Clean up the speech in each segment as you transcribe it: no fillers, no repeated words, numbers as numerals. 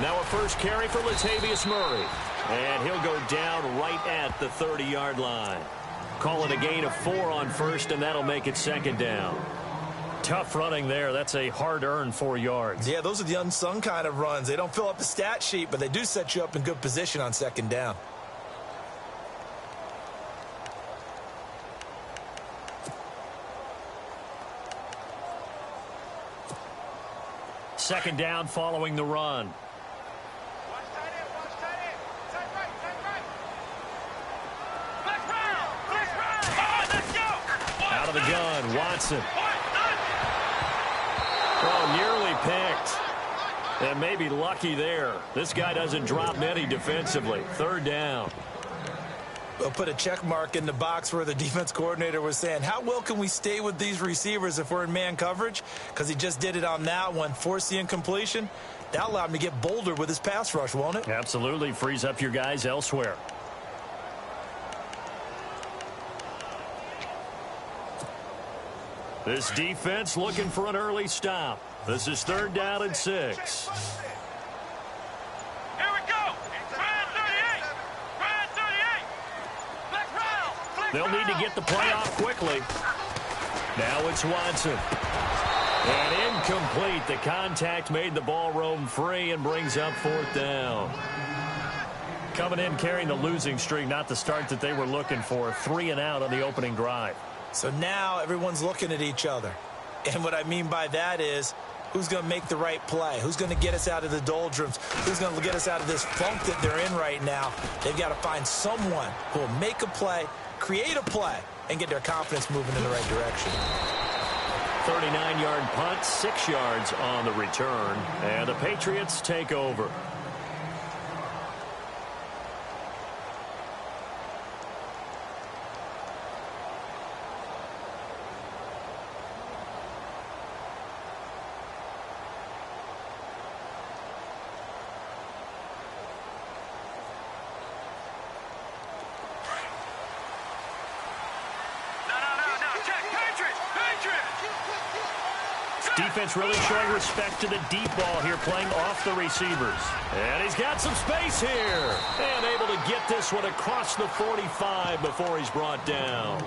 Now a first carry for Latavius Murray. And he'll go down right at the 30-yard line. Call it a gain of 4 on first, and that'll make it second down. Tough running there. That's a hard-earned 4 yards. Yeah, those are the unsung kind of runs. They don't fill up the stat sheet, but they do set you up in good position on second down. Second down following the run. Out of the gun, Watson. Oh, nearly picked. And maybe lucky there. This guy doesn't drop many defensively. Third down. We'll put a check mark in the box where the defense coordinator was saying, how well can we stay with these receivers if we're in man coverage? Because he just did it on that one. Force the incompletion. That allowed him to get bolder with his pass rush, won't it? Absolutely. Frees up your guys elsewhere. This defense looking for an early stop. This is third down and 6. They'll need to get the play off quickly. Now it's Watson. And incomplete. The contact made the ball roam free and brings up fourth down. Coming in carrying the losing streak, not the start that they were looking for. 3 and out on the opening drive. So now everyone's looking at each other. And what I mean by that is, who's going to make the right play? Who's going to get us out of the doldrums? Who's going to get us out of this funk that they're in right now? They've got to find someone who will make a play, create a play, and get their confidence moving in the right direction. 39-yard punt, 6 yards on the return, and the Patriots take over. Defense really showing respect to the deep ball here, playing off the receivers. And he's got some space here. And able to get this one across the 45 before he's brought down.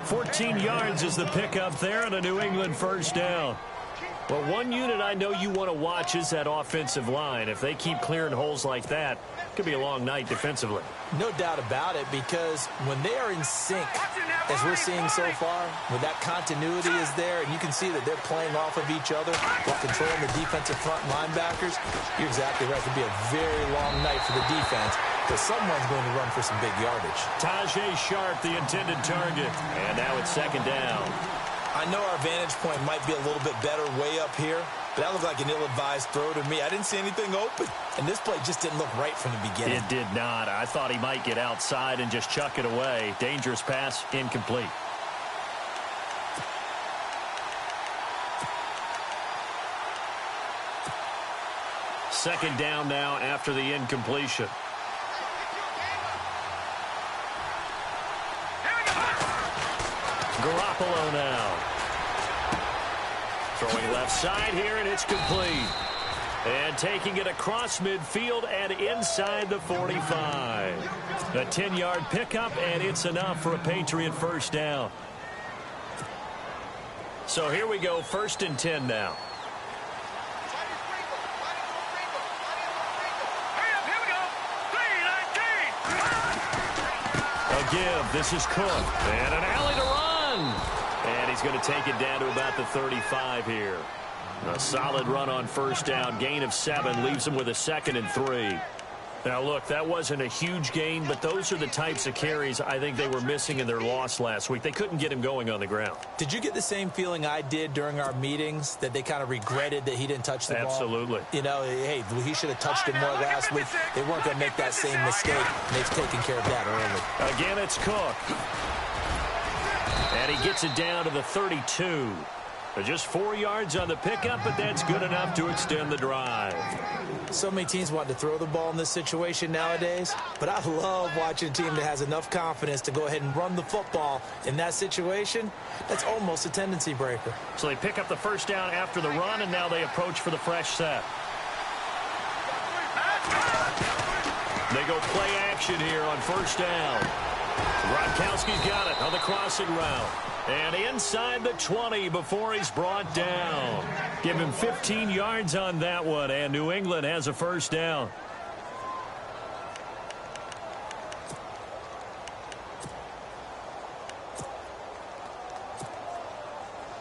14 yards is the pickup there and a New England first down. Well, one unit I know you want to watch is that offensive line. If they keep clearing holes like that, it could be a long night defensively. No doubt about it, because when they are in sync, as we're seeing so far, when that continuity is there, and you can see that they're playing off of each other while controlling the defensive front linebackers, you're exactly right. It could be a very long night for the defense, because someone's going to run for some big yardage. Tajay Sharp, the intended target. And now it's second down. I know our vantage point might be a little bit better way up here, but that looked like an ill-advised throw to me. I didn't see anything open, and this play just didn't look right from the beginning. It did not. I thought he might get outside and just chuck it away. Dangerous pass, incomplete. Second down now after the incompletion. Garoppolo now. Throwing left side here, and it's complete. And taking it across midfield and inside the 45. A 10-yard pickup, and it's enough for a Patriot first down. So here we go, 1st and 10 now. A give. This is Cook. And an alley to run. And he's going to take it down to about the 35 here. A solid run on first down. Gain of 7 leaves him with a 2nd and 3. Now, look, that wasn't a huge gain, but those are the types of carries I think they were missing in their loss last week. They couldn't get him going on the ground. Did you get the same feeling I did during our meetings, that they kind of regretted that he didn't touch the ball? Absolutely. You know, hey, he should have touched it more last week. They weren't going to make that same mistake, and they've taken care of that early. Again, it's Cook. And he gets it down to the 32. Just 4 yards on the pickup, but that's good enough to extend the drive. So many teams want to throw the ball in this situation nowadays, but I love watching a team that has enough confidence to go ahead and run the football in that situation. That's almost a tendency breaker. So they pick up the first down after the run, and now they approach for the fresh set. They go play action here on first down. Gronkowski's got it on the crossing route. And inside the 20 before he's brought down. Give him 15 yards on that one, and New England has a first down.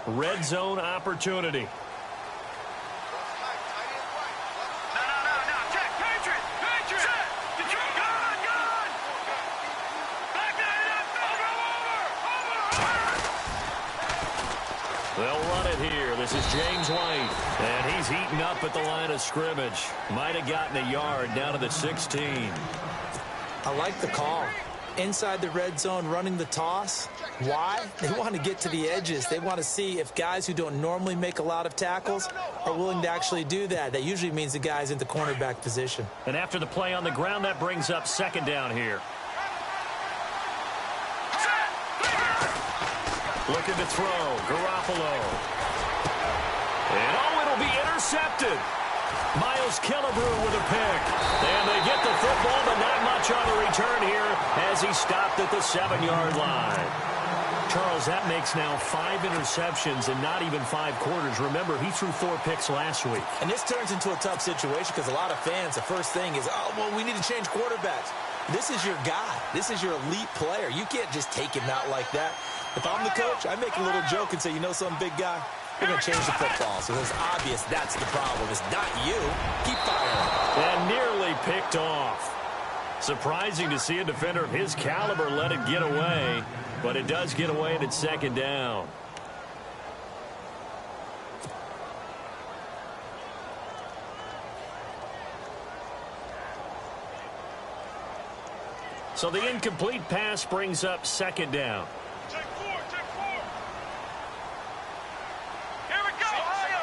Red zone opportunity. They'll run it here. This is James White. And he's heating up at the line of scrimmage. Might have gotten a yard down to the 16. I like the call. Inside the red zone running the toss. Why? They want to get to the edges. They want to see if guys who don't normally make a lot of tackles are willing to actually do that. That usually means the guy's in the cornerback position. And after the play on the ground, that brings up second down here. Looking to throw. Garoppolo. And it'll be intercepted. Miles Killebrew with a pick. And they get the football, but not much on the return here as he stopped at the 7-yard line. Charles, that makes now 5 interceptions in not even 5 quarters. Remember, he threw 4 picks last week. And this turns into a tough situation because a lot of fans, the first thing is, oh, well, we need to change quarterbacks. This is your guy. This is your elite player. You can't just take him out like that. If I'm the coach, I make a little joke and say, you know some big guy? We're going to change the football. So it's obvious that's the problem. It's not you. Keep firing. And nearly picked off. Surprising to see a defender of his caliber let it get away. But it does get away and it's second down. So the incomplete pass brings up second down. Check 4, check 4. Here we go. Ohio.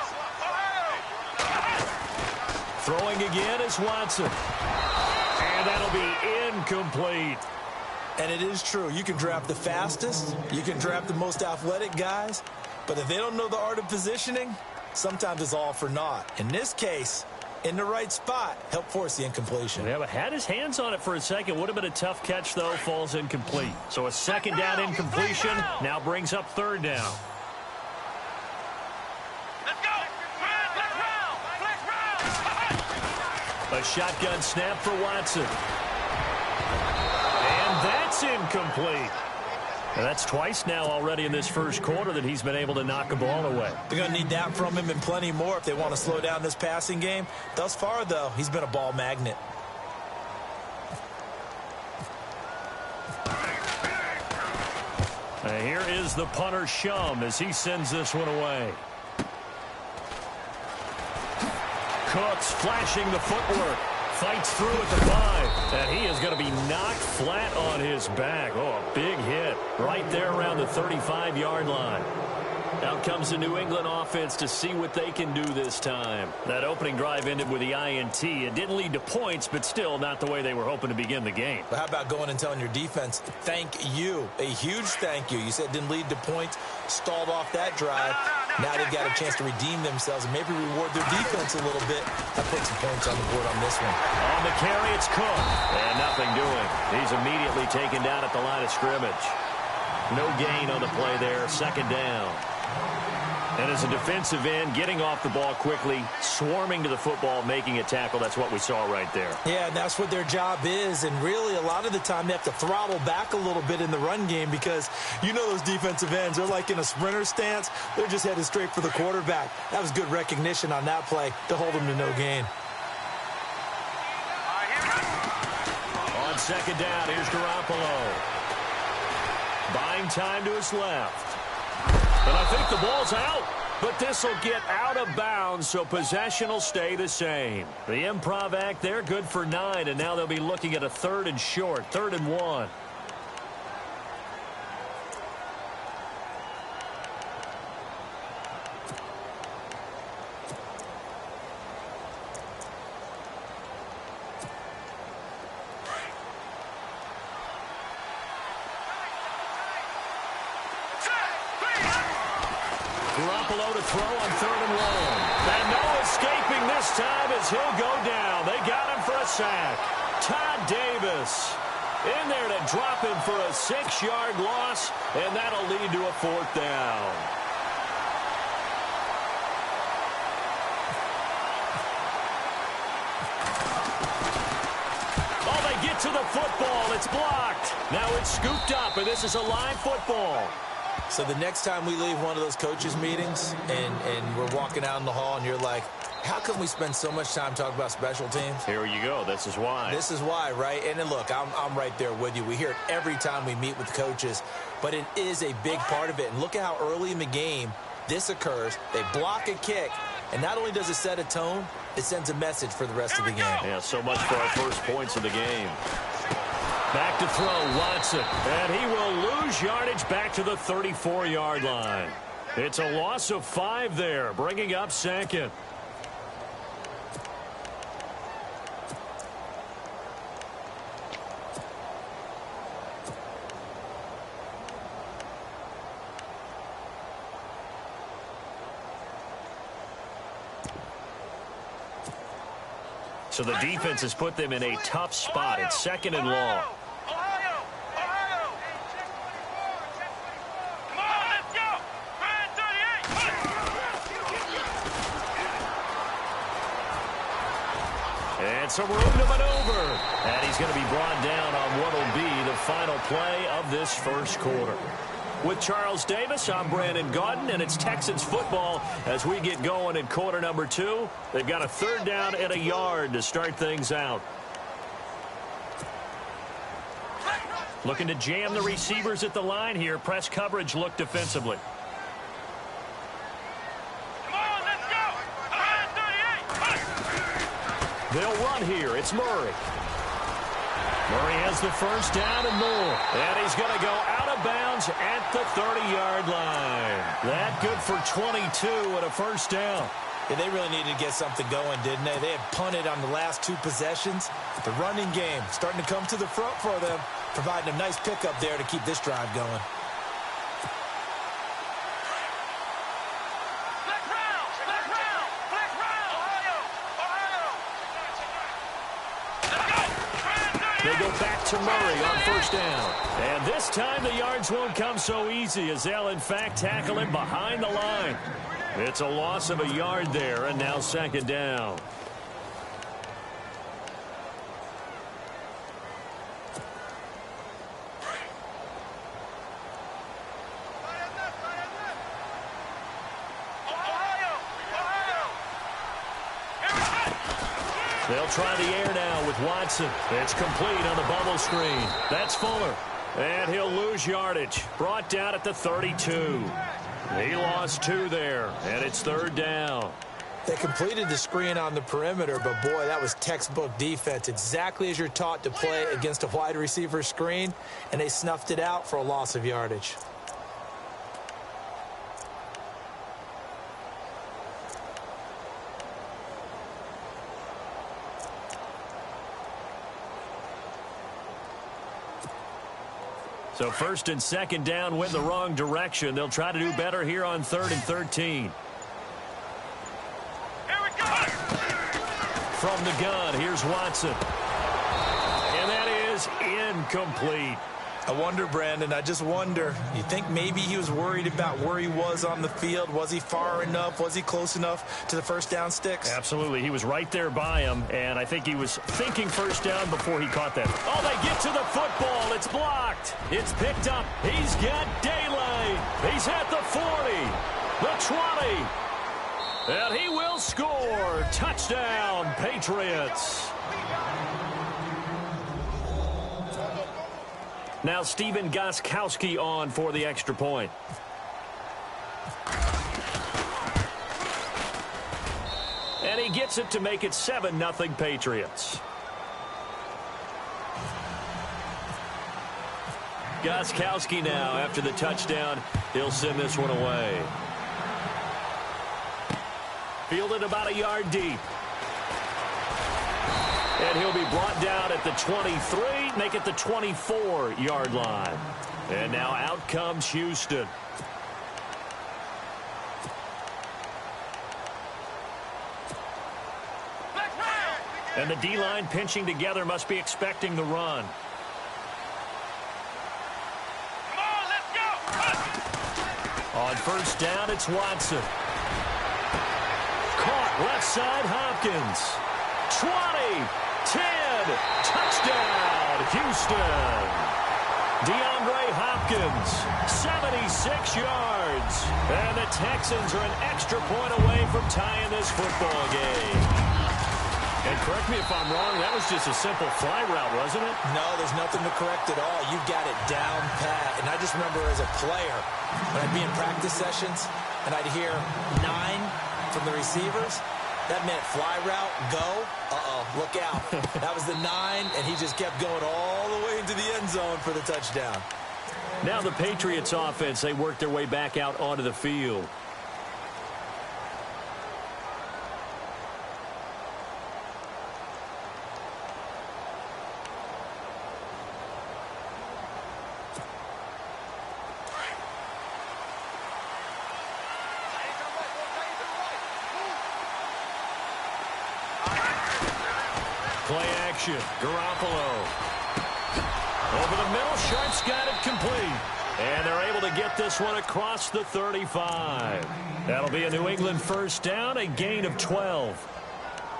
Throwing again is Watson. And that'll be incomplete. And it is true. You can draft the fastest. You can draft the most athletic guys. But if they don't know the art of positioning, sometimes it's all for naught. In this case, in the right spot, help force the incompletion. Yeah, but had his hands on it for a second. Would have been a tough catch, though. Falls incomplete. So a second down incompletion now brings up third down. Let's go. Let's round. A shotgun snap for Watson. And that's incomplete. And that's twice now already in this first quarter that he's been able to knock a ball away. They're going to need that from him and plenty more if they want to slow down this passing game. Thus far, though, he's been a ball magnet. And here is the punter, Shum, as he sends this one away. Cooks flashing the footwork. Fights through at the 5. And he is going to be knocked flat on his back. Oh, a big hit right there around the 35-yard line. Out comes the New England offense to see what they can do this time. That opening drive ended with the INT. It didn't lead to points, but still not the way they were hoping to begin the game. But how about going and telling your defense, thank you, a huge thank you. You said it didn't lead to points, stalled off that drive. Now they've got a chance to redeem themselves and maybe reward their defense a little bit. That puts some points on the board on this one. On the carry, it's Cook. And nothing doing. He's immediately taken down at the line of scrimmage. No gain on the play there. Second down. And as a defensive end, getting off the ball quickly, swarming to the football, making a tackle, that's what we saw right there. Yeah, and that's what their job is. And really, a lot of the time, they have to throttle back a little bit in the run game because you know those defensive ends, they're like in a sprinter stance. They're just headed straight for the quarterback. That was good recognition on that play to hold them to no gain. On second down, here's Garoppolo. Buying time to his left. And I think the ball's out, but this will get out of bounds, so possession will stay the same. The improv act there, good for 9, and now they'll be looking at a 3rd and short, 3rd and 1. Garoppolo to throw on 3rd and 1. And no escaping this time as he'll go down. They got him for a sack. Davis in there to drop him for a 6-yard loss, and that'll lead to a 4th down. Oh, they get to the football. It's blocked. Now it's scooped up, and this is a live football. So the next time we leave one of those coaches' meetings and we're walking out in the hall and you're like, how come we spend so much time talking about special teams? Here you go. This is why. This is why, right? And then look, I'm right there with you. We hear it every time we meet with coaches, but it is a big part of it. And look at how early in the game this occurs. They block a kick, and not only does it set a tone, it sends a message for the rest of the game. Yeah, so much for our first points of the game. Back to throw, Watson. And he will lose yardage back to the 34-yard line. It's a loss of 5 there, bringing up 2nd. So the defense has put them in a tough spot. It's 2nd and long. And some room to maneuver. And he's going to be brought down on what will be the final play of this first quarter. With Charles Davis, I'm Brandon Gaudin, and it's Texans football as we get going in quarter number 2. They've got a 3rd down and a yard to start things out. Looking to jam the receivers at the line here. Press coverage look defensively. They'll run here. It's Murray. Murray has the first down and more. And he's going to go out of bounds at the 30-yard line. That good for 22 and a first down. Yeah, they really needed to get something going, didn't they? They had punted on the last 2 possessions. The running game starting to come to the front for them, providing a nice pickup there to keep this drive going. They go back to Murray on first down. And this time the yards won't come so easy as they'll, in fact, tackle him behind the line. It's a loss of a yard there, and now 2nd down. They'll try the air now with Watson. It's complete on the bubble screen. That's Fuller. And he'll lose yardage. Brought down at the 32. He lost 2 there, and it's 3rd down. They completed the screen on the perimeter, but boy, that was textbook defense. Exactly as you're taught to play against a wide receiver screen, and they snuffed it out for a loss of yardage. So 1st and 2nd down went the wrong direction. They'll try to do better here on 3rd and 13. Here we go. From the gun, here's Watson. And that is incomplete. I wonder, Brandon, I just wonder. You think maybe he was worried about where he was on the field? Was he far enough? Was he close enough to the first down sticks? Absolutely. He was right there by him, and I think he was thinking first down before he caught that. Oh, they get to the football. It's blocked. It's picked up. He's got daylight. He's at the 40, the 20, and he will score. Touchdown, Patriots. Now Stephen Gostkowski on for the extra point. And he gets it to make it 7-0 Patriots. Gostkowski now, after the touchdown, he'll send this one away. Fielded about a yard deep. And he'll be brought down at the 23, make it the 24-yard line. And now out comes Houston. And the D-line pinching together must be expecting the run. Come on, let's go. On first down, it's Watson. Caught left side, Hopkins. 20, 10, touchdown, Houston. DeAndre Hopkins, 76 yards. And the Texans are an extra point away from tying this football game. And correct me if I'm wrong, that was just a simple fly route, wasn't it? No, there's nothing to correct at all. You've got it down pat. And I just remember as a player, when I'd be in practice sessions, and I'd hear 9 from the receivers, that meant fly route, go, look out. That was the 9, and he just kept going all the way into the end zone for the touchdown. Now the Patriots offense, they work their way back out onto the field. Play action. Garoppolo. Over the middle. Sharp's got it complete. And they're able to get this one across the 35. That'll be a New England first down, a gain of 12.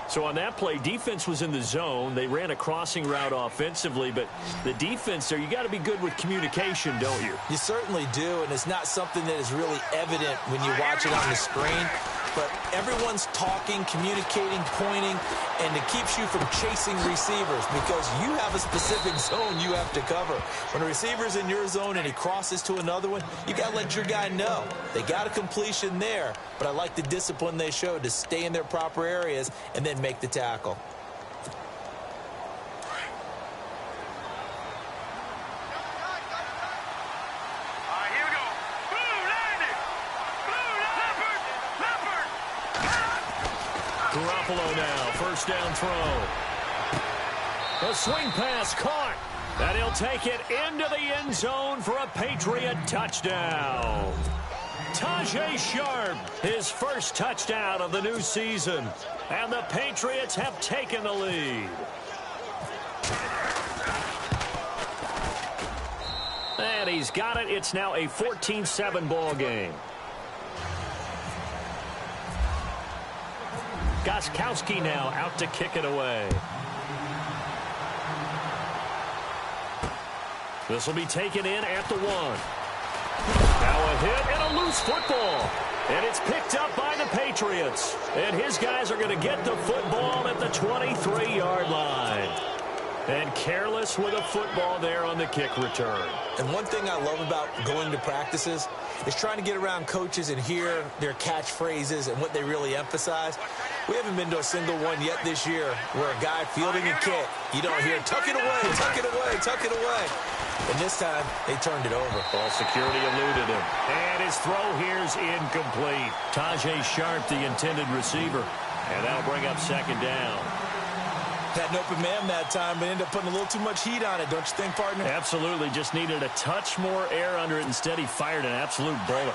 So on that play, defense was in the zone. They ran a crossing route offensively, but the defense there, you got to be good with communication, don't you? You certainly do, and it's not something that is really evident when you watch it on the screen. But everyone's talking, communicating, pointing, and it keeps you from chasing receivers because you have a specific zone you have to cover. When a receiver's in your zone and he crosses to another one, you got to let your guy know. They got a completion there, but I like the discipline they showed to stay in their proper areas and then make the tackle. Garoppolo now, first down throw. A swing pass caught. And he'll take it into the end zone for a Patriot touchdown. Tajay Sharp, his first touchdown of the new season. And the Patriots have taken the lead. And he's got it. It's now a 14-7 ball game. Gostkowski now out to kick it away. This will be taken in at the 1. Now a hit and a loose football. And it's picked up by the Patriots. And his guys are going to get the football at the 23-yard line. And careless with a football there on the kick return. And one thing I love about going to practices is trying to get around coaches and hear their catchphrases and what they really emphasize. We haven't been to a single one yet this year where a guy fielding a kick, you don't hear, tuck it away, tuck it away, tuck it away. And this time, they turned it over. Ball security eluded him. And his throw here's incomplete. Tajay Sharp, the intended receiver. And that'll bring up second down. Had an open man that time, but ended up putting a little too much heat on it, don't you think, partner? Absolutely. Just needed a touch more air under it. Instead, he fired an absolute bullet.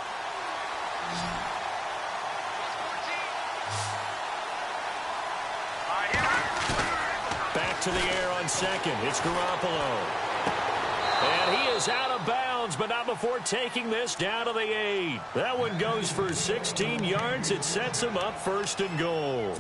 Back to the air on second. It's Garoppolo. And he is out of bounds, but not before taking this down to the 8. That one goes for 16 yards. It sets him up first and goal.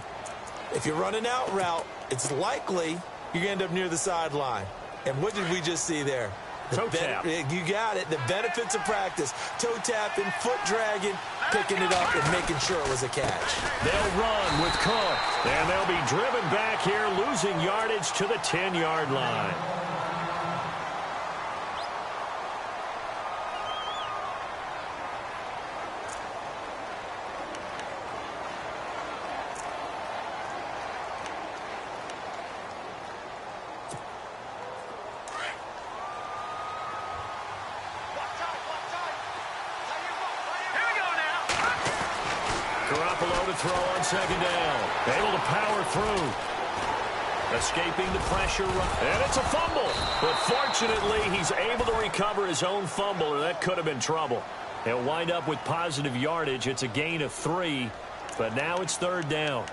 If you're running out route, it's likely you're going to end up near the sideline. And what did we just see there? Toe tap. You got it. The benefits of practice. Toe tapping, foot dragging, picking it up and making sure it was a catch. They'll run with Cook. And they'll be driven back here, losing yardage to the 10-yard line. Garoppolo to throw on second down. Able to power through. Escaping the pressure. And it's a fumble. But fortunately, he's able to recover his own fumble, or that could have been trouble. They'll wind up with positive yardage. It's a gain of 3. But now it's third down.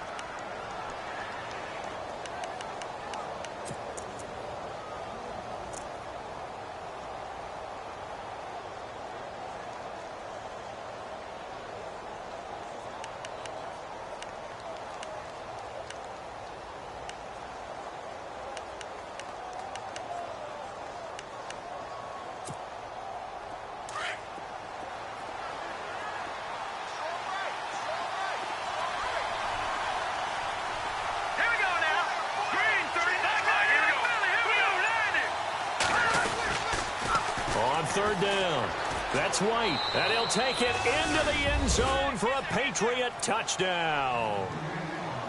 On third down. That's White. And he'll take it into the end zone for a Patriot touchdown.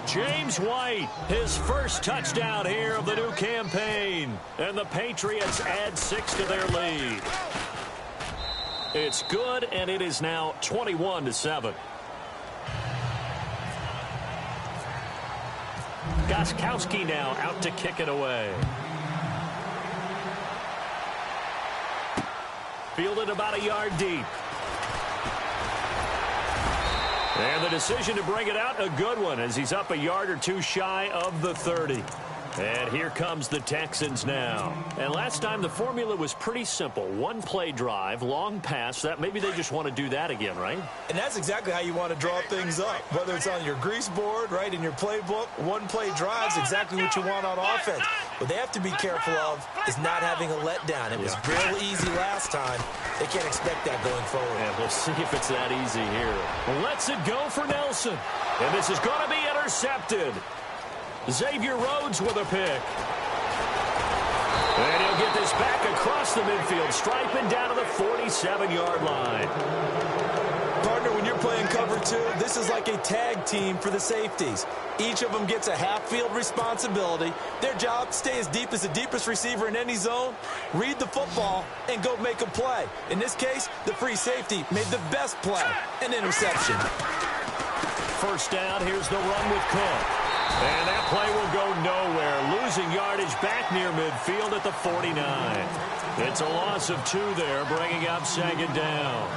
James White, his first touchdown here of the new campaign. And the Patriots add 6 to their lead. It's good, and it is now 21-7. Gostkowski now out to kick it away. Fielded about a yard deep. And the decision to bring it out, a good one, as he's up a yard or two shy of the 30. And here comes the Texans now. And last time the formula was pretty simple. One play drive, long pass. That maybe they just want to do that again, right? And that's exactly how you want to draw things up. Whether it's on your grease board, right, in your playbook, one play drive's exactly what you want on offense. What they have to be careful of is not having a letdown. It was real easy last time. They can't expect that going forward. And we'll see if it's that easy here. Lets it go for Nelson. And this is going to be intercepted. Xavier Rhodes with a pick. And he'll get this back across the midfield stripe and down to the 47-yard line. Partner, when you're playing cover 2, this is like a tag team for the safeties. Each of them gets a half-field responsibility. Their job, stay as deep as the deepest receiver in any zone, read the football, and go make a play. In this case, the free safety made the best play, an interception. First down, here's the run with Cook. And that play will go nowhere. Losing yardage back near midfield at the 49. It's a loss of 2 there, bringing up second down.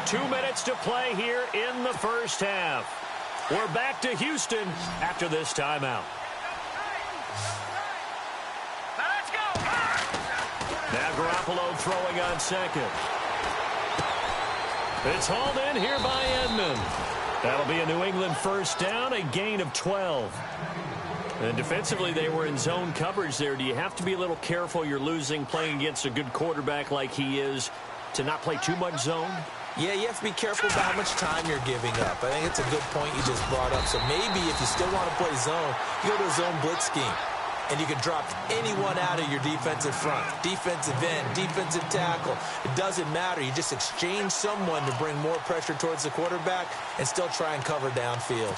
Two minutes to play here in the first half. We're back to Houston after this timeout. Let's go. Now Garoppolo throwing on second. It's hauled in here by Edmond. That'll be a New England first down, a gain of 12. And defensively, they were in zone coverage there. Do you have to be a little careful? You're losing, playing against a good quarterback like he is, to not play too much zone? Yeah, you have to be careful about how much time you're giving up. I think it's a good point you just brought up. So maybe if you still want to play zone, you go to a zone blitz scheme. And you can drop anyone out of your defensive front. Defensive end, defensive tackle. It doesn't matter. You just exchange someone to bring more pressure towards the quarterback and still try and cover downfield.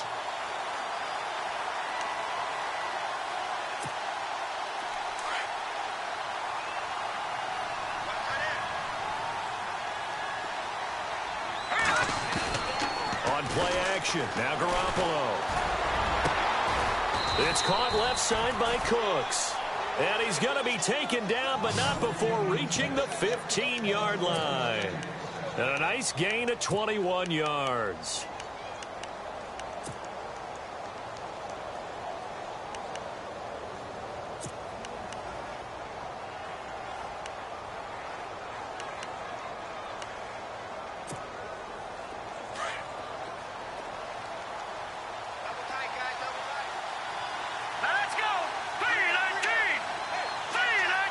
Play action. Now Garoppolo. It's caught left side by Cooks. And he's going to be taken down, but not before reaching the 15-yard line. And a nice gain of 21 yards.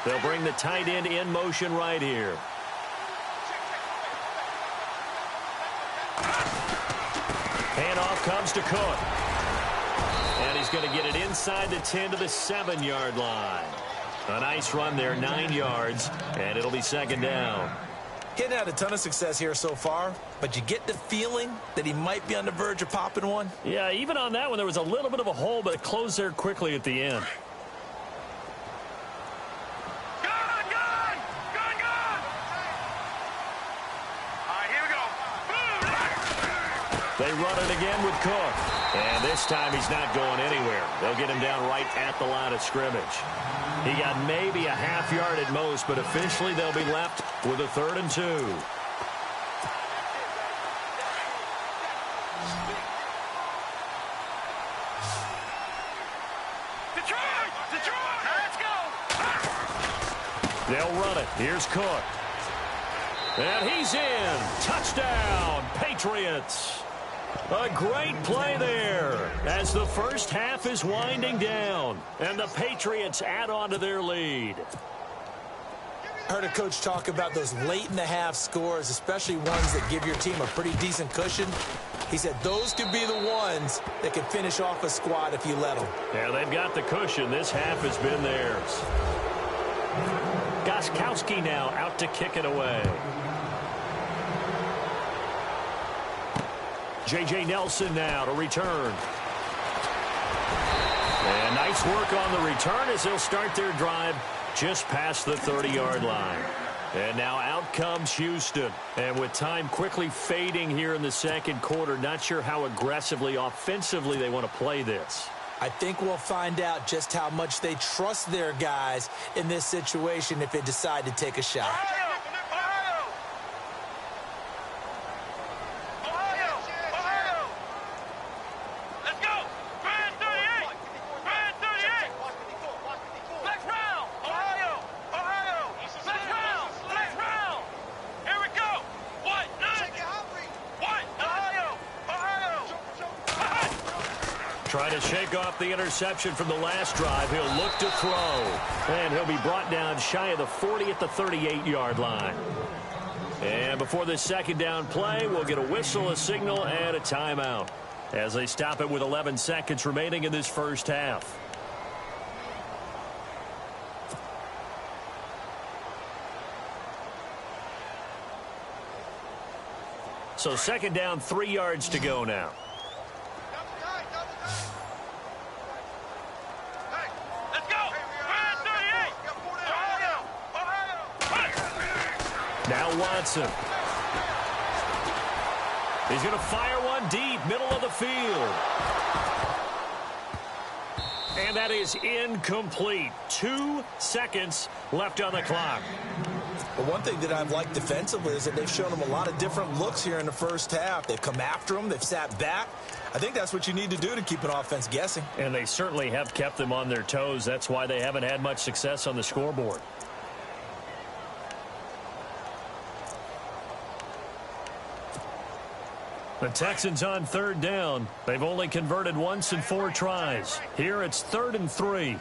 They'll bring the tight end in motion right here. Handoff comes to Cook. And he's going to get it inside the 10 to the 7-yard line. A nice run there, 9 yards, and it'll be second down. He hadn't had a ton of success here so far, but you get the feeling that he might be on the verge of popping one. Yeah, even on that one, there was a little bit of a hole, but it closed there quickly at the end. They run it again with Cook. And this time he's not going anywhere. They'll get him down right at the line of scrimmage. He got maybe a half yard at most, but officially they'll be left with a 3rd and 2. Detroit! Let's go! They'll run it. Here's Cook. And he's in. Touchdown, Patriots. A great play there as the first half is winding down. And the Patriots add on to their lead. I heard a coach talk about those late-in-the-half scores, especially ones that give your team a pretty decent cushion. He said those could be the ones that could finish off a squad if you let them. Yeah, they've got the cushion. This half has been theirs. Gostkowski now out to kick it away. J.J. Nelson now to return. And nice work on the return as they'll start their drive just past the 30-yard line. And now out comes Houston. And with time quickly fading here in the second quarter, not sure how aggressively, offensively they want to play this. I think we'll find out just how much they trust their guys in this situation if they decide to take a shot. Trying to shake off the interception from the last drive. He'll look to throw. And he'll be brought down shy of the 40 at the 38-yard line. And before this second down play, we'll get a whistle, a signal, and a timeout as they stop it with 11 seconds remaining in this first half. So second down, 3 yards to go now. Now Watson. He's going to fire one deep, middle of the field. And that is incomplete. 2 seconds left on the clock. But one thing that I've liked defensively is that they've shown them a lot of different looks here in the first half. They've come after them. They've sat back. I think that's what you need to do to keep an offense guessing. And they certainly have kept them on their toes. That's why they haven't had much success on the scoreboard. The Texans on third down. They've only converted once in 4 tries. Here it's 3rd and 3.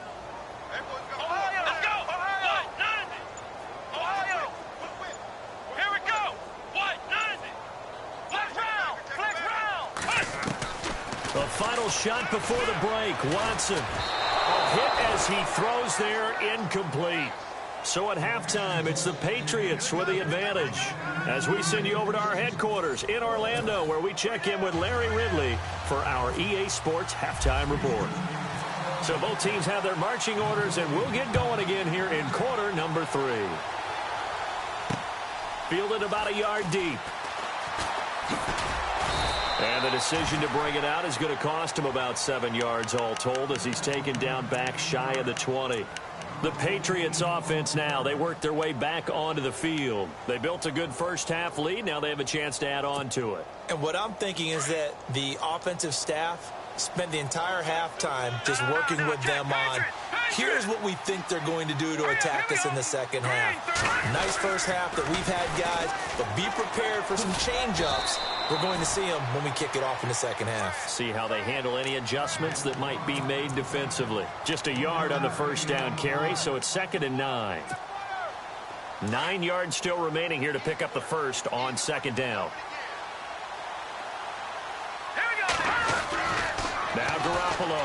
The final shot before the break. Watson. A hit as he throws there, incomplete. So at halftime, it's the Patriots with the advantage. As we send you over to our headquarters in Orlando, where we check in with Larry Ridley for our EA Sports Halftime Report. So both teams have their marching orders, and we'll get going again here in quarter number 3. Fielded about a yard deep. And the decision to bring it out is going to cost him about 7 yards all told as he's taken down back shy of the 20. The Patriots offense now, they work their way back onto the field. They built a good first half lead. Now they have a chance to add on to it. And what I'm thinking is that the offensive staff spent the entire halftime just working with them on, here's what we think they're going to do to attack us in the second half. Nice first half that we've had, guys, but be prepared for some change-ups. We're going to see them when we kick it off in the second half. See how they handle any adjustments that might be made defensively. Just a yard on the first down carry, so it's 2nd and 9. 9 yards still remaining here to pick up the first on second down. Now Garoppolo.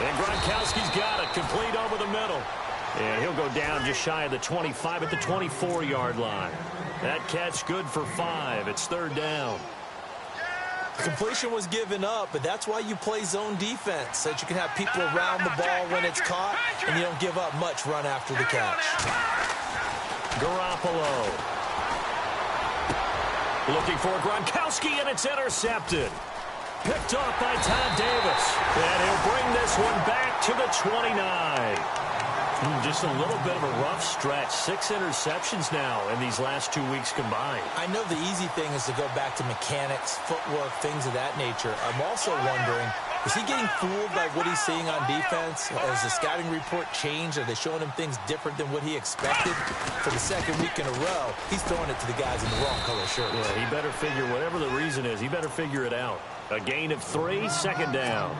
And Gronkowski's got it, complete over the middle. And he'll go down just shy of the 25 at the 24-yard line. That catch good for 5. It's 3rd down. The completion was given up, but that's why you play zone defense, so that you can have people around the ball when it's caught, and you don't give up much run after the catch. Garoppolo. Looking for Gronkowski, and it's intercepted. Picked off by Todd Davis. And he'll bring this one back to the 29. Just a little bit of a rough stretch. 6 interceptions now in these last 2 weeks combined. I know the easy thing is to go back to mechanics, footwork, things of that nature. I'm also wondering, is he getting fooled by what he's seeing on defense? Has the scouting report changed? Are they showing him things different than what he expected? For the second week in a row, he's throwing it to the guys in the wrong color shirt. Yeah, he better figure, whatever the reason is, he better figure it out. A gain of 3, 2nd down.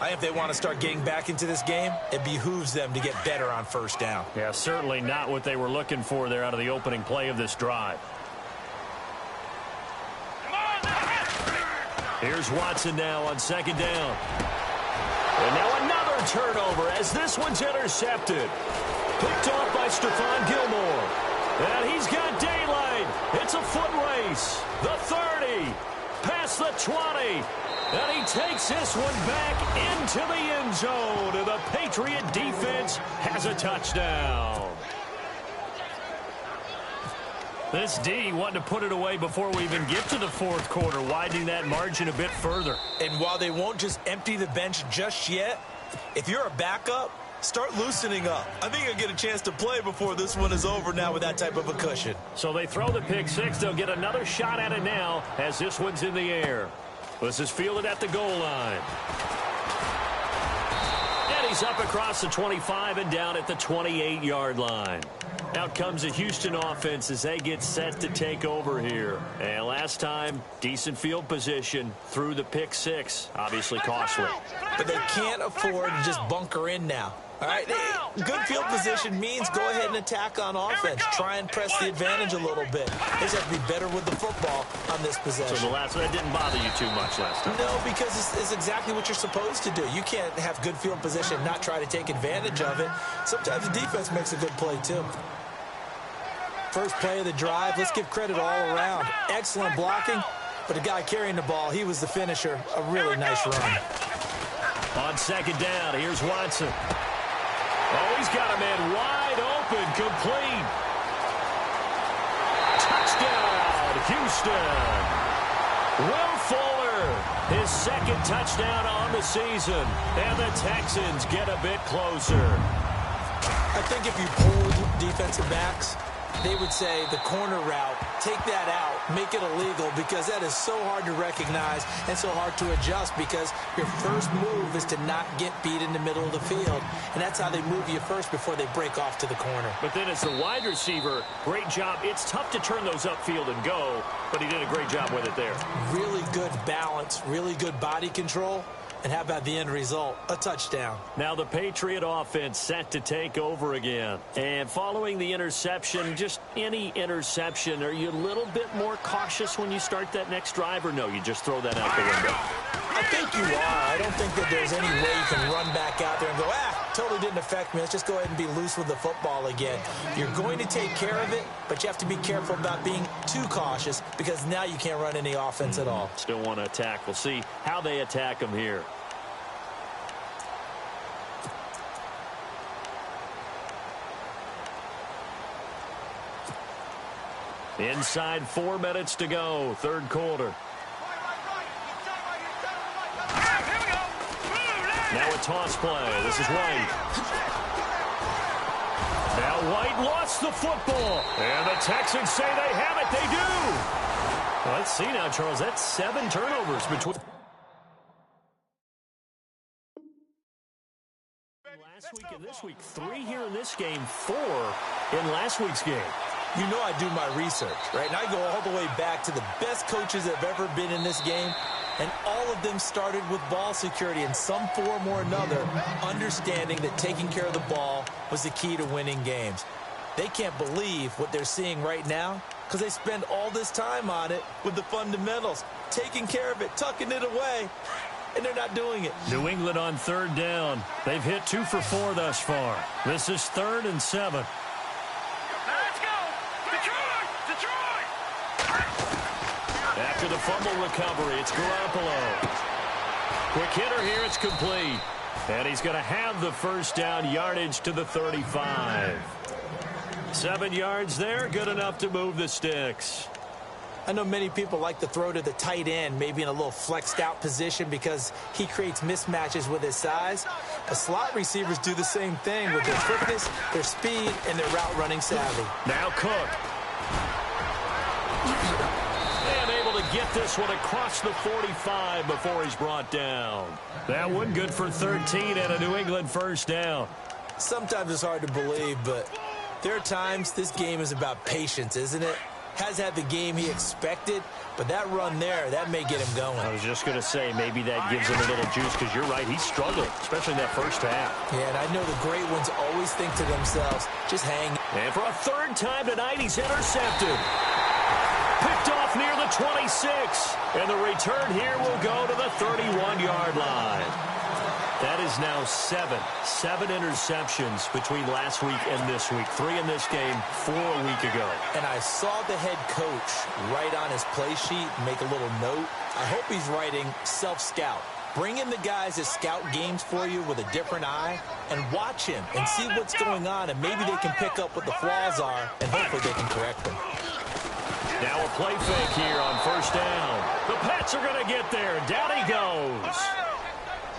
If they want to start getting back into this game, it behooves them to get better on first down. Yeah, certainly not what they were looking for there out of the opening play of this drive. Here's Watson now on second down. And now another turnover as this one's intercepted. Picked off by Stephon Gilmore. And he's got daylight. It's a foot race. The 30. Past the 20. And he takes this one back into the end zone. And the Patriot defense has a touchdown. This D wanting to put it away before we even get to the fourth quarter, widening that margin a bit further. And while they won't just empty the bench just yet, if you're a backup, start loosening up. I think you'll get a chance to play before this one is over now with that type of a cushion. So they throw the pick six. They'll get another shot at it now as this one's in the air. This is fielded at the goal line. And he's up across the 25 and down at the 28-yard line. Out comes the Houston offense as they get set to take over here. And last time, decent field position through the pick six. Obviously costly. But they can't afford to just bunker in now. All right, good field position means go ahead and attack on offense. Try and press the advantage a little bit. They just have to be better with the football on this possession. So the last one, that didn't bother you too much last time? No, because it's exactly what you're supposed to do. You can't have good field position and not try to take advantage of it. Sometimes the defense makes a good play, too. First play of the drive, let's give credit all around. Excellent blocking, but the guy carrying the ball, he was the finisher. A really nice run. On second down, here's Watson. Oh, he's got a man wide open, complete. Touchdown, Houston. Will Fuller, his second touchdown on the season. And the Texans get a bit closer. I think if you pulled defensive backs, they would say the corner route, take that out, make it illegal, because that is so hard to recognize and so hard to adjust, because your first move is to not get beat in the middle of the field. And that's how they move you first before they break off to the corner. But then as the wide receiver, great job. It's tough to turn those upfield and go, but he did a great job with it there. Really good balance, really good body control. And how about the end result? A touchdown. Now the Patriot offense set to take over again. And following the interception, just any interception, are you a little bit more cautious when you start that next drive, or no, you just throw that out the window? I think you are. I don't think that there's any way you can run back out there and go, totally didn't affect me. Let's just go ahead and be loose with the football again. You're going to take care of it, but you have to be careful about being too cautious, because now you can't run any offense at all. Still want to attack. We'll see how they attack them here. Inside 4 minutes to go, third quarter. Now a toss play. This is White. Now White lost the football. And the Texans say they have it. They do. Well, let's see now, Charles. That's 7 turnovers between last week and this week. 3 here in this game, 4 in last week's game. You know I do my research, right? And I go all the way back to the best coaches that have ever been in this game. And all of them started with ball security in some form or another, understanding that taking care of the ball was the key to winning games. They can't believe what they're seeing right now because they spend all this time on it with the fundamentals, taking care of it, tucking it away, and they're not doing it. New England on third down. They've hit 2 for 4 thus far. This is 3rd and 7. Let's go! Detroit! After the fumble recovery, it's Garoppolo. Quick hitter here, it's complete. And he's going to have the first down, yardage to the 35. 7 yards there, good enough to move the sticks. I know many people like to throw to the tight end, maybe in a little flexed out position because he creates mismatches with his size. But slot receivers do the same thing with their quickness, their speed, and their route running savvy. Now Cook. And able to get this one across the 45 before he's brought down. That one good for 13 and a New England first down. Sometimes it's hard to believe, but there are times this game is about patience, isn't it? has had the game he expected, but that run there, that may get him going. I was just going to say, maybe that gives him a little juice, because you're right, he's struggling, especially in that first half. Yeah, and I know the great ones always think to themselves, just hang. And for a third time tonight, he's intercepted. Picked off near the 26. And the return here will go to the 31-yard line. That is now seven interceptions between last week and this week. 3 in this game, 4 a week ago. And I saw the head coach write on his play sheet, make a little note. I hope he's writing self-scout. Bring in the guys that scout games for you with a different eye and watch him and see what's going on, and maybe they can pick up what the flaws are, and hopefully they can correct them. Now a play fake here on first down. The Pats are going to get there. Down he goes.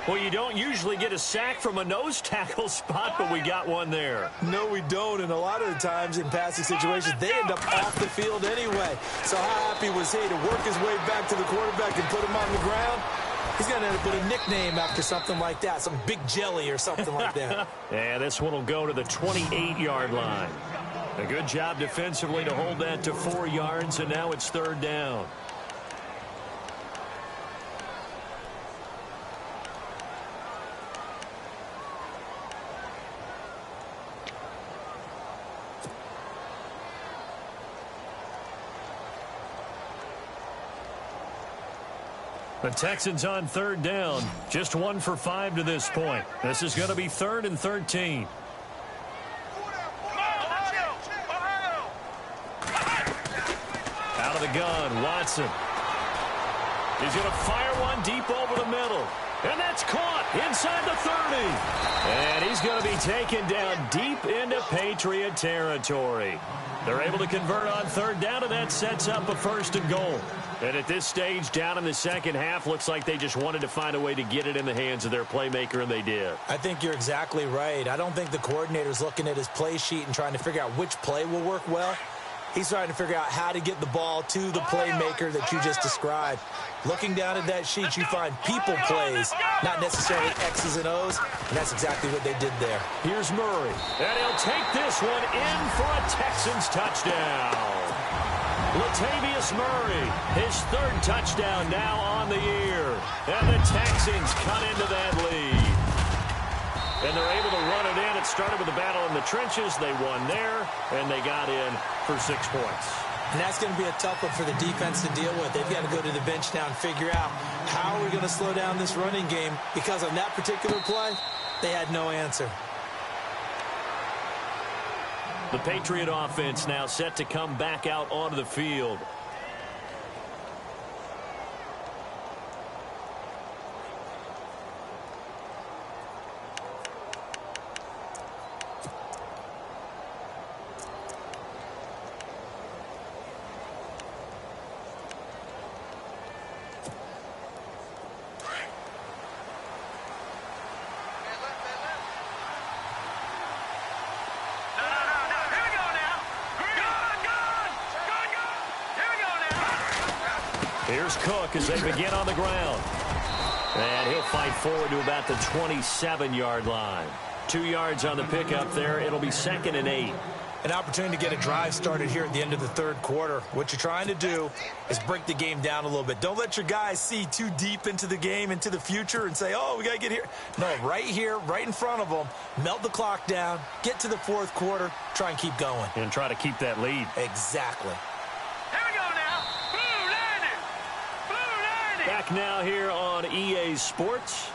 Well, you don't usually get a sack from a nose tackle spot, but we got one there. No, we don't, and a lot of the times in passing situations, they end up off the field anyway. So how happy was he to work his way back to the quarterback and put him on the ground? He's going to end up with a nickname after something like that, some big jelly or something like that. Yeah, this one will go to the 28-yard line. A good job defensively to hold that to 4 yards, and now it's third down. The Texans on third down. Just 1 for 5 to this point. This is going to be 3rd and 13. Out of the gun, Watson. He's going to fire one deep over the middle. And that's caught inside the 30. And he's going to be taken down deep into Patriot territory. They're able to convert on third down, and that sets up a 1st and goal. And at this stage, down in the second half, looks like they just wanted to find a way to get it in the hands of their playmaker, and they did. I think you're exactly right. I don't think the coordinator's looking at his play sheet and trying to figure out which play will work well. He's trying to figure out how to get the ball to the playmaker that you just described. Looking down at that sheet, you find people plays, not necessarily X's and O's, and that's exactly what they did there. Here's Murray, and he'll take this one in for a Texans touchdown. Latavius Murray, his 3rd touchdown now on the year, and the Texans cut into that lead. And they're able to run it in. It started with a battle in the trenches. They won there, and they got in for 6 points. And that's going to be a tough one for the defense to deal with. They've got to go to the bench now and figure out how are we going to slow down this running game, because on that particular play, they had no answer. The Patriot offense now set to come back out onto the field. Here's Cook as they begin on the ground. And he'll fight forward to about the 27-yard line. 2 yards on the pickup there. It'll be 2nd and 8. An opportunity to get a drive started here at the end of the 3rd quarter. What you're trying to do is break the game down a little bit. Don't let your guys see too deep into the game, into the future, and say, oh, we got to get here. No, right here, right in front of them, melt the clock down, get to the 4th quarter, try and keep going. And try to keep that lead. Exactly. Back now here on EA Sports.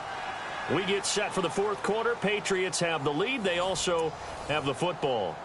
We get set for the 4th quarter. Patriots have the lead. They also have the football.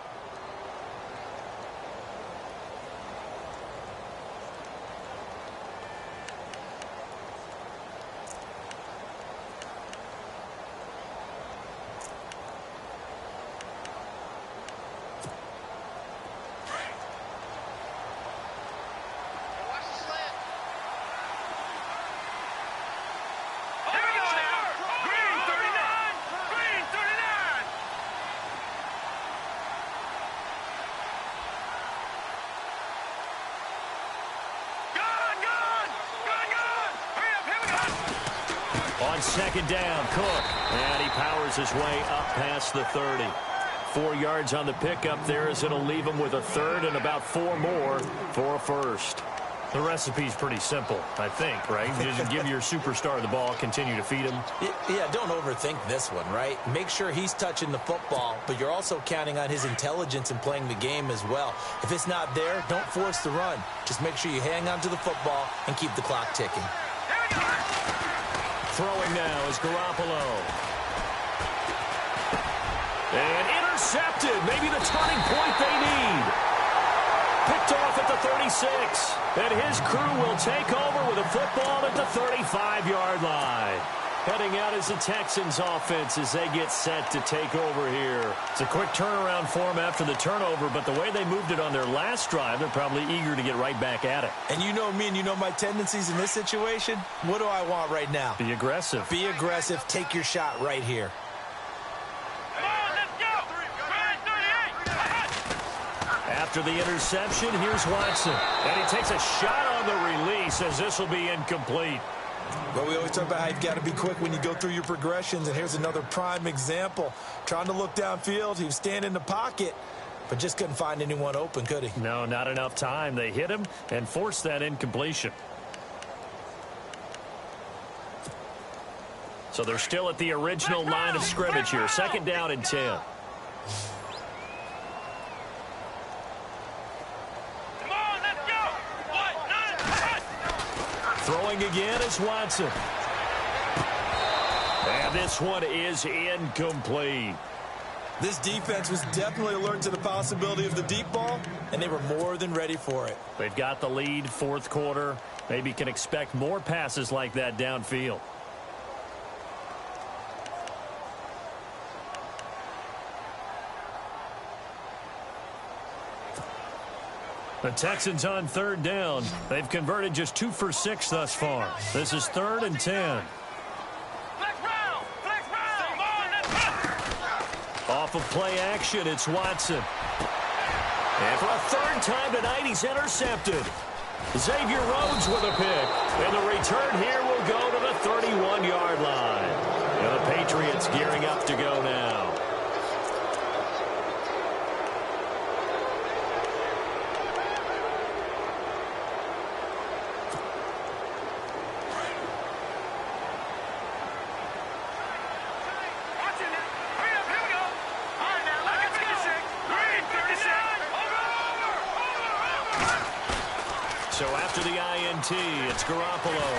On 2nd down, Cook. And he powers his way up past the 30. 4 yards on the pickup there, as it'll leave them with a third and about 4 more for a first. The recipe's pretty simple, I think, right? Just give your superstar the ball, continue to feed him. Yeah, don't overthink this one, right? Make sure he's touching the football, but you're also counting on his intelligence in playing the game as well. If it's not there, don't force the run. Just make sure you hang on to the football and keep the clock ticking. Throwing now is Garoppolo. And intercepted. Maybe the turning point they need. Picked off at the 36. And his crew will take over with a football at the 35-yard line. Heading out is the Texans offense as they get set to take over here. It's a quick turnaround for them after the turnover, but the way they moved it on their last drive, they're probably eager to get right back at it. And you know me and you know my tendencies in this situation. What do I want right now? Be aggressive. Be aggressive. Take your shot right here. After the interception, here's Watson. And he takes a shot on the release as this will be incomplete. Well, we always talk about how you've got to be quick when you go through your progressions, and here's another prime example. Trying to look downfield, he was standing in the pocket, but just couldn't find anyone open, could he? No, not enough time. They hit him and forced that incompletion. So they're still at the original line of scrimmage here. 2nd down and 10. Throwing again is Watson. And this one is incomplete. This defense was definitely alert to the possibility of the deep ball, and they were more than ready for it. They've got the lead, 4th quarter. Maybe can expect more passes like that downfield. The Texans on 3rd down. They've converted just 2 for 6 thus far. This is 3rd and 10. Off of play action, it's Watson. And for a 3rd time tonight, he's intercepted. Xavier Rhodes with a pick. And the return here will go to the 31-yard line. And the Patriots gearing up to go now. So after the INT, it's Garoppolo.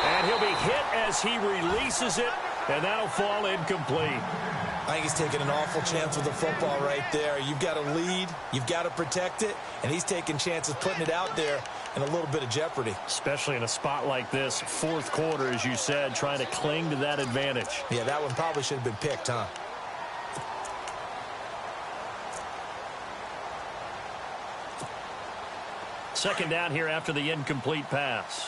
And he'll be hit as he releases it, and that'll fall incomplete. I think he's taking an awful chance with the football right there. You've got to lead, you've got to protect it, and he's taking chances putting it out there in a little bit of jeopardy. Especially in a spot like this, 4th quarter, as you said, trying to cling to that advantage. Yeah, that one probably should have been picked, huh? Second down here after the incomplete pass.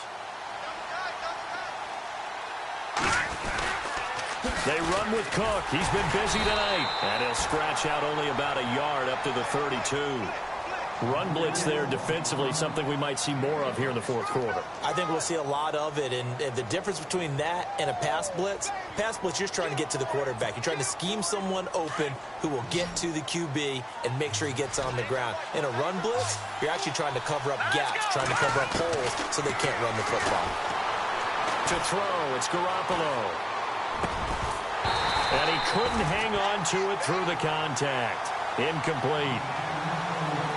They run with Cook. He's been busy tonight. And he'll scratch out only about a yard up to the 32. Run blitz there defensively, something we might see more of here in the 4th quarter. I think we'll see a lot of it, and the difference between that and a pass blitz, you're just trying to get to the quarterback. You're trying to scheme someone open who will get to the QB and make sure he gets on the ground. In a run blitz, you're actually trying to cover up gaps, trying to cover up holes so they can't run the football. To throw, it's Garoppolo. And he couldn't hang on to it through the contact. Incomplete.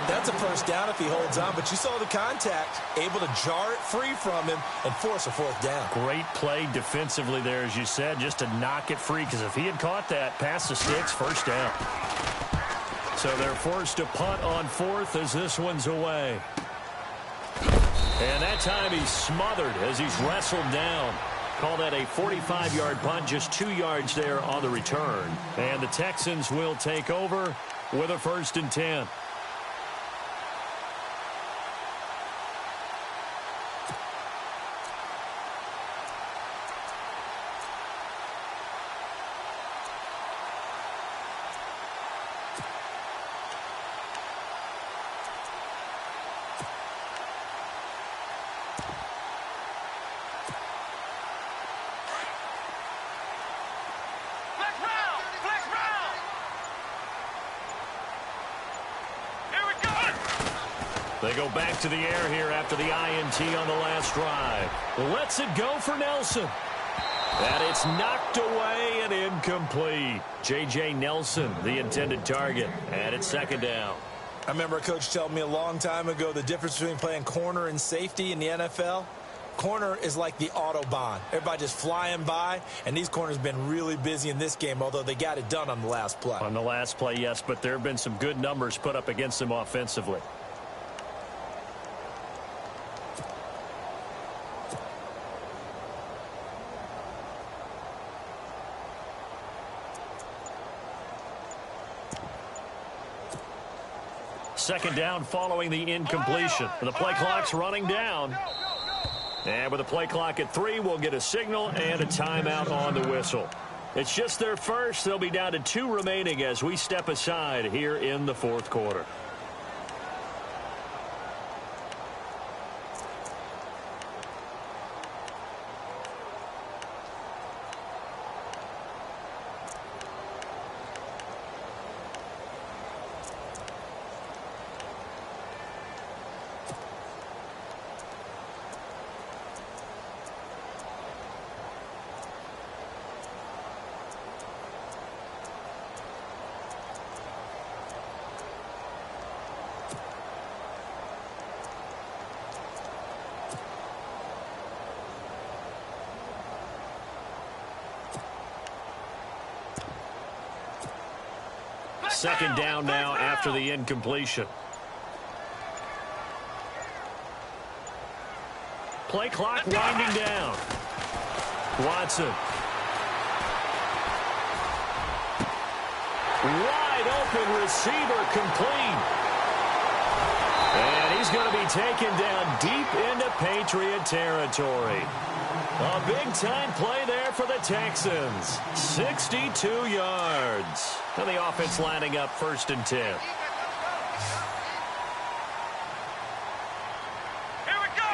That's a first down if he holds on, but you saw the contact, able to jar it free from him and force a 4th down. Great play defensively there, as you said, just to knock it free, because if he had caught that, past the sticks, 1st down. So they're forced to punt on 4th as this one's away. And that time he's smothered as he's wrestled down. Call that a 45-yard punt, just 2 yards there on the return. And the Texans will take over with a 1st and 10. They go back to the air here after the INT on the last drive. Lets it go for Nelson. And it's knocked away and incomplete. J.J. Nelson, the intended target. And it's second down. I remember a coach telling me a long time ago the difference between playing corner and safety in the NFL. Corner is like the Autobahn. Everybody just flying by, and these corners have been really busy in this game, although they got it done on the last play. On the last play, yes, but there have been some good numbers put up against them offensively. Second down following the incompletion. The play clock's running down. And with the play clock at 3, we'll get a signal and a timeout on the whistle. It's just their first. They'll be down to 2 remaining as we step aside here in the fourth quarter. Second down now after the incompletion. Play clock winding down. Watson. Wide open receiver complete. And he's going to be taken down deep into Patriot territory. A big-time play there for the Texans. 62 yards. And the offense lining up 1st and 10. Here we go.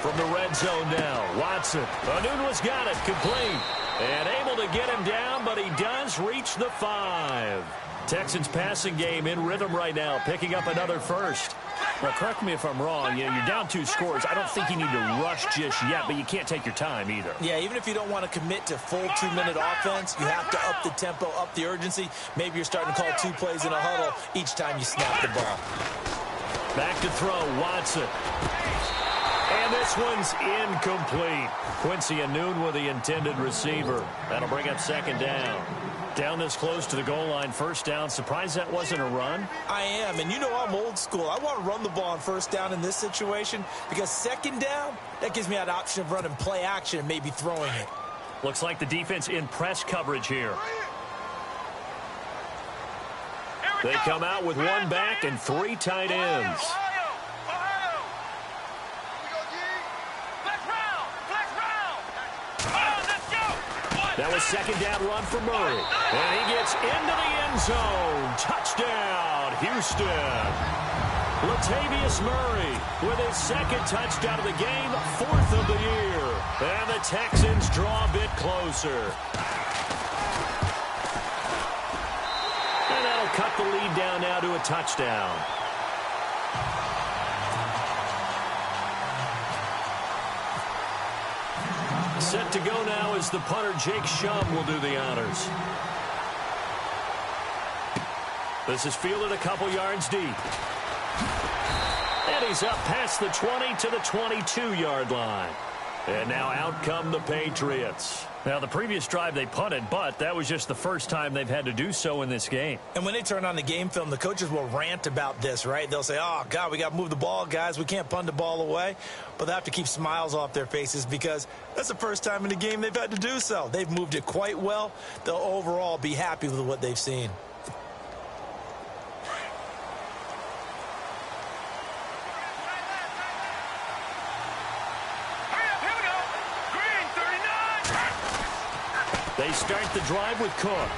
From the red zone now, Watson. Anunwa's got it, complete. And able to get him down, but he does reach the 5. Texans passing game in rhythm right now, picking up another first. Well, correct me if I'm wrong. You're down 2 scores. I don't think you need to rush just yet, but you can't take your time either. Yeah, even if you don't want to commit to full 2-minute offense, you have to up the tempo, up the urgency. Maybe you're starting to call 2 plays in a huddle each time you snap the ball. Back to throw, Watson. And this one's incomplete. Quincy Enunwa, the intended receiver. That'll bring up second down. Down this close to the goal line, first down. Surprised that wasn't a run? I am, and you know I'm old school. I want to run the ball on first down in this situation because second down, that gives me that option of running play action and maybe throwing it. Looks like the defense in press coverage here. They come out with 1 back and 3 tight ends. That was second down run for Murray. And he gets into the end zone. Touchdown, Houston. Latavius Murray with his 2nd touchdown of the game, 4th of the year. And the Texans draw a bit closer. And that'll cut the lead down now to a touchdown. Set to go now as the punter, Jake Shum, will do the honors. This is fielded a couple yards deep. And he's up past the 20 to the 22-yard line. And now out come the Patriots. Now, the previous drive they punted, but that was just the first time they've had to do so in this game. And when they turn on the game film, the coaches will rant about this, right? They'll say, oh, God, we got to move the ball, guys. We can't punt the ball away. But they have to keep smiles off their faces because that's the first time in the game they've had to do so. They've moved it quite well. They'll overall be happy with what they've seen. They start the drive with Cook.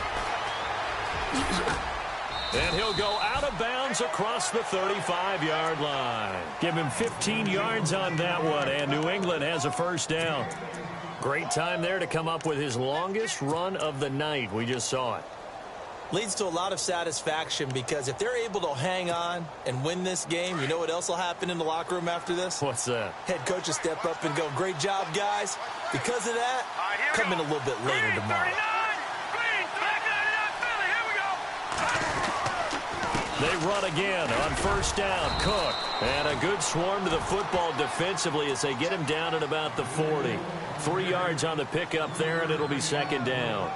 And he'll go out of bounds across the 35-yard line. Give him 15 yards on that one, and New England has a first down. Great time there to come up with his longest run of the night. We just saw it. Leads to a lot of satisfaction because if they're able to hang on and win this game, you know what else will happen in the locker room after this? What's that? Head coach will step up and go, great job, guys. Because of that, come in a little bit later tomorrow. They run again on first down. Cook. And a good swarm to the football defensively as they get him down at about the 40. 3 yards on the pickup there, and it'll be second down.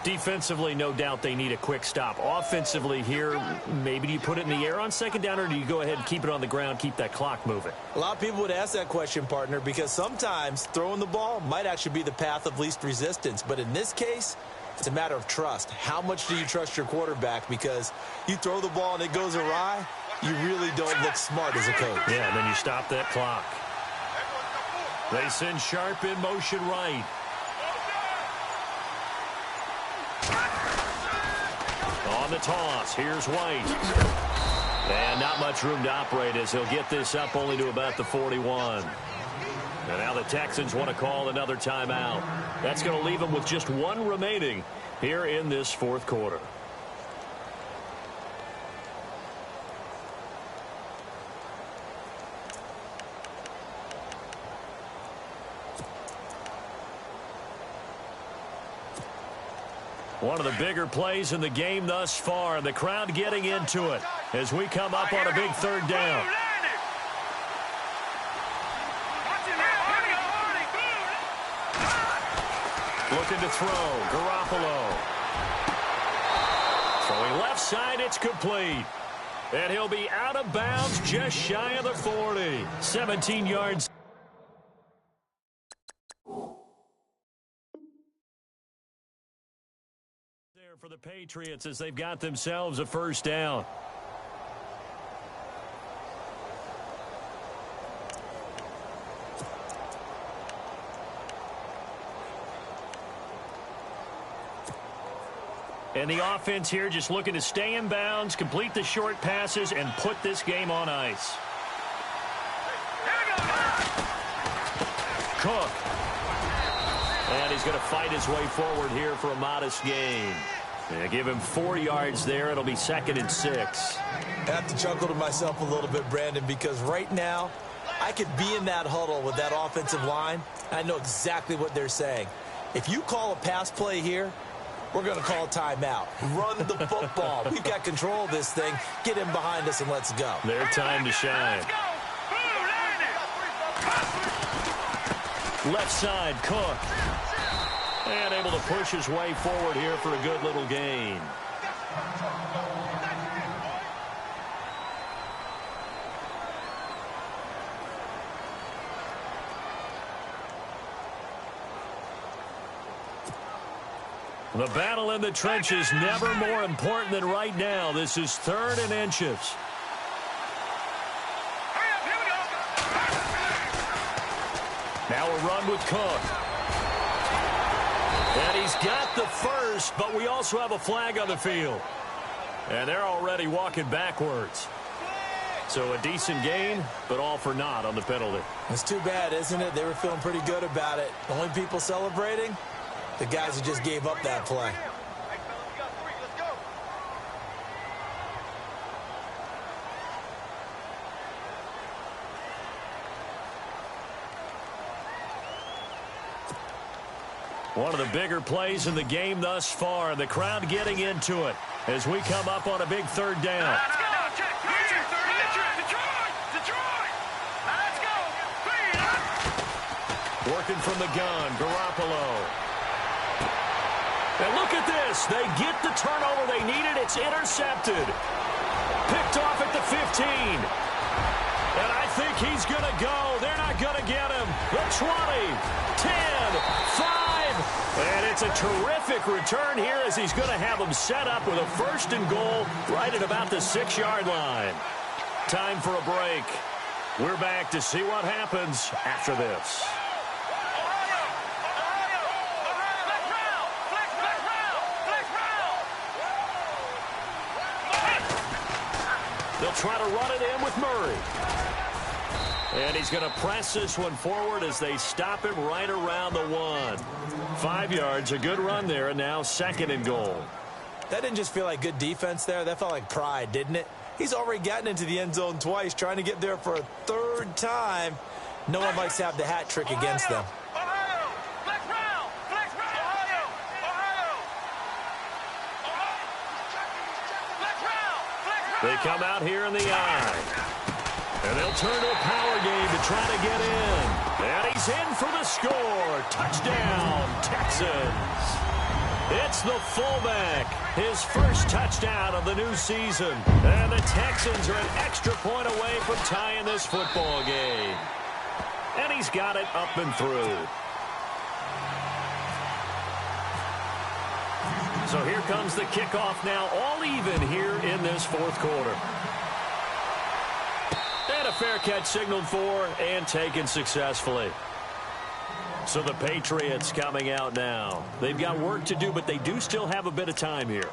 Defensively, no doubt they need a quick stop. Offensively here, maybe do you put it in the air on second down, or do you go ahead and keep it on the ground, keep that clock moving? A lot of people would ask that question, partner, because sometimes throwing the ball might actually be the path of least resistance. But in this case, it's a matter of trust. How much do you trust your quarterback? Because you throw the ball and it goes awry, you really don't look smart as a coach. Yeah, and then you stop that clock. They send Sharp in motion right. On the toss, here's White. And not much room to operate as he'll get this up only to about the 41. And now the Texans want to call another timeout. That's going to leave them with just one remaining here in this fourth quarter. One of the bigger plays in the game thus far, and the crowd getting into it as we come up on a big third down. Looking to throw, Garoppolo. Throwing left side, it's complete. And he'll be out of bounds just shy of the 40. 17 yards. For the Patriots as they've got themselves a first down. And the offense here just looking to stay in bounds, complete the short passes, and put this game on ice. Cook. And he's going to fight his way forward here for a modest gain. Give him 4 yards there. It'll be 2nd and 6. I have to chuckle to myself a little bit, Brandon, because right now I could be in that huddle with that offensive line. I know exactly what they're saying. If you call a pass play here, we're going to call a timeout. Run the football. We've got control of this thing. Get him behind us and let's go. Their time to shine. Left side, Cook. And able to push his way forward here for a good little gain. The battle in the trenches never more important than right now. This is 3rd and inches. Now a run with Cook. And he's got the first, but we also have a flag on the field. And they're already walking backwards. So a decent gain, but all for naught on the penalty. It's too bad, isn't it? They were feeling pretty good about it. The only people celebrating, the guys who just gave up that play. One of the bigger plays in the game thus far. The crowd getting into it as we come up on a big 3rd down. Working from the gun, Garoppolo. And look at this. They get the turnover they needed. It's intercepted. Picked off at the 15. And I think he's going to go. They're not going to get him. The 20, 10, 5. And it's a terrific return here as he's going to have them set up with a 1st and goal right at about the 6-yard line. Time for a break. We're back to see what happens after this. They'll try to run it in with Murray. And he's going to press this one forward as they stop him right around the 1. 5 yards, a good run there, and now 2nd and goal. That didn't just feel like good defense there. That felt like pride, didn't it? He's already gotten into the end zone twice, trying to get there for a third time. No one likes to have the hat trick against them. They come out here in the eye. And they'll turn to a power game to try to get in. And he's in for the score. Touchdown, Texans. It's the fullback. His first touchdown of the new season. And the Texans are an extra point away from tying this football game. And he's got it up and through. So here comes the kickoff now, all even here in this fourth quarter. And a fair catch signaled for and taken successfully. So the Patriots coming out now. They've got work to do, but they do still have a bit of time here.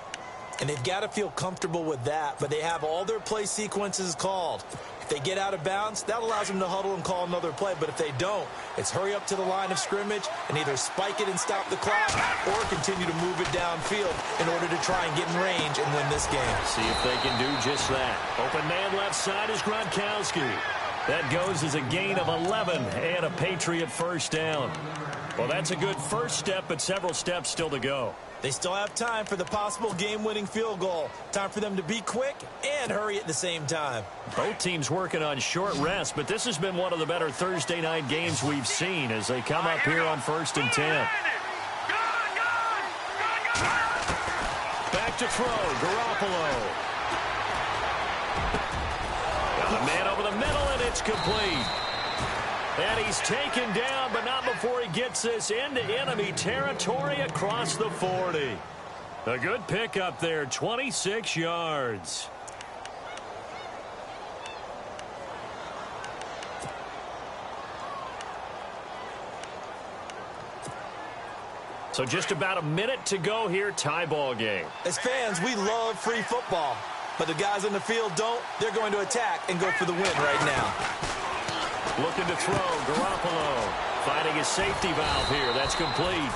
And they've got to feel comfortable with that, but they have all their play sequences called. If they get out of bounds, that allows them to huddle and call another play. But if they don't, it's hurry up to the line of scrimmage and either spike it and stop the clock or continue to move it downfield in order to try and get in range and win this game. See if they can do just that. Open man left side is Gronkowski. That goes as a gain of 11 and a Patriot first down. Well, that's a good first step, but several steps still to go. They still have time for the possible game-winning field goal. Time for them to be quick and hurry at the same time. Both teams working on short rest, but this has been one of the better Thursday night games we've seen as they come up here on 1st and 10. Back to throw, Garoppolo. Got a man over the middle, and it's complete. And he's taken down, but not before he gets this into enemy territory across the 40. A good pickup there, 26 yards. So just about a minute to go here, tie ball game. As fans, we love free football. But the guys on the field don't. They're going to attack and go for the win right now. Looking to throw, Garoppolo finding his safety valve here. That's complete.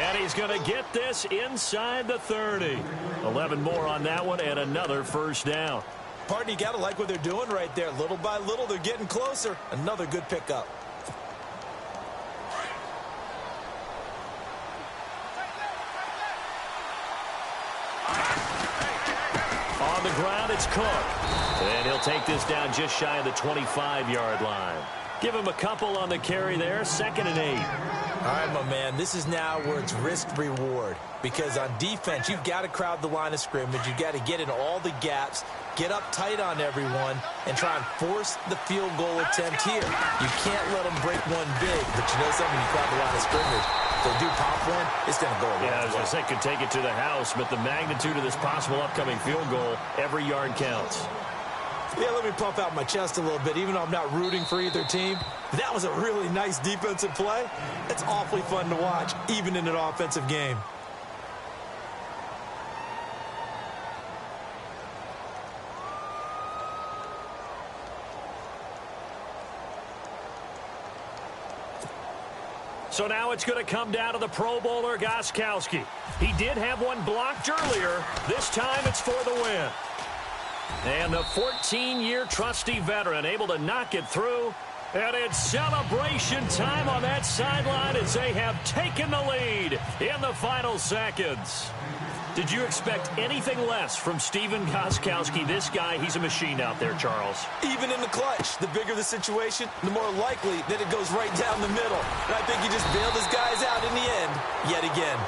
And he's going to get this inside the 30. 11 more on that one and another first down. Partner, you got to like what they're doing right there. Little by little, they're getting closer. Another good pickup. On the ground, it's Cook. And he'll take this down just shy of the 25-yard line. Give him a couple on the carry there, 2nd and 8. All right, my man, this is now where it's risk-reward. Because on defense, you've got to crowd the line of scrimmage. You've got to get in all the gaps, get up tight on everyone, and try and force the field goal attempt here. You can't let them break one big, but you know something, you crowd the line of scrimmage. If they do pop one, it's going to go away. Yeah, I was going to say, could take it to the house, but the magnitude of this possible upcoming field goal, every yard counts. Yeah, let me pump out my chest a little bit, even though I'm not rooting for either team. That was a really nice defensive play. It's awfully fun to watch, even in an offensive game. So now it's going to come down to the Pro Bowler, Gostkowski. He did have one blocked earlier. This time it's for the win. And the 14-year trusty veteran able to knock it through. And it's celebration time on that sideline as they have taken the lead in the final seconds. Did you expect anything less from Stephen Gostkowski? This guy, he's a machine out there, Charles. Even in the clutch, the bigger the situation, the more likely that it goes right down the middle. And I think he just bailed his guys out in the end, yet again.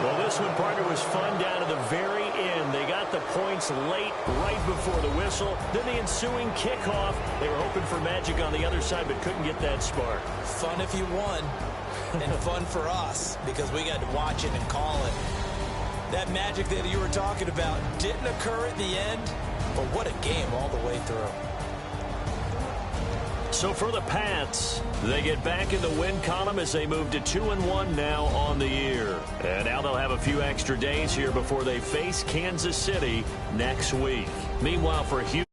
Well, this one, partner, was fun down to the very end. They got the points late, right before the whistle. Then the ensuing kickoff. They were hoping for magic on the other side, but couldn't get that spark. Fun if you won, and fun for us, because we got to watch it and call it. That magic that you were talking about didn't occur at the end, but what a game all the way through. So for the Pats, they get back in the win column as they move to 2-1 now on the year. And now they'll have a few extra days here before they face Kansas City next week. Meanwhile, for Houston,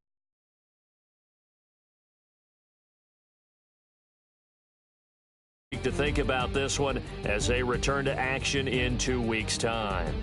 week to think about this one as they return to action in 2 weeks' time.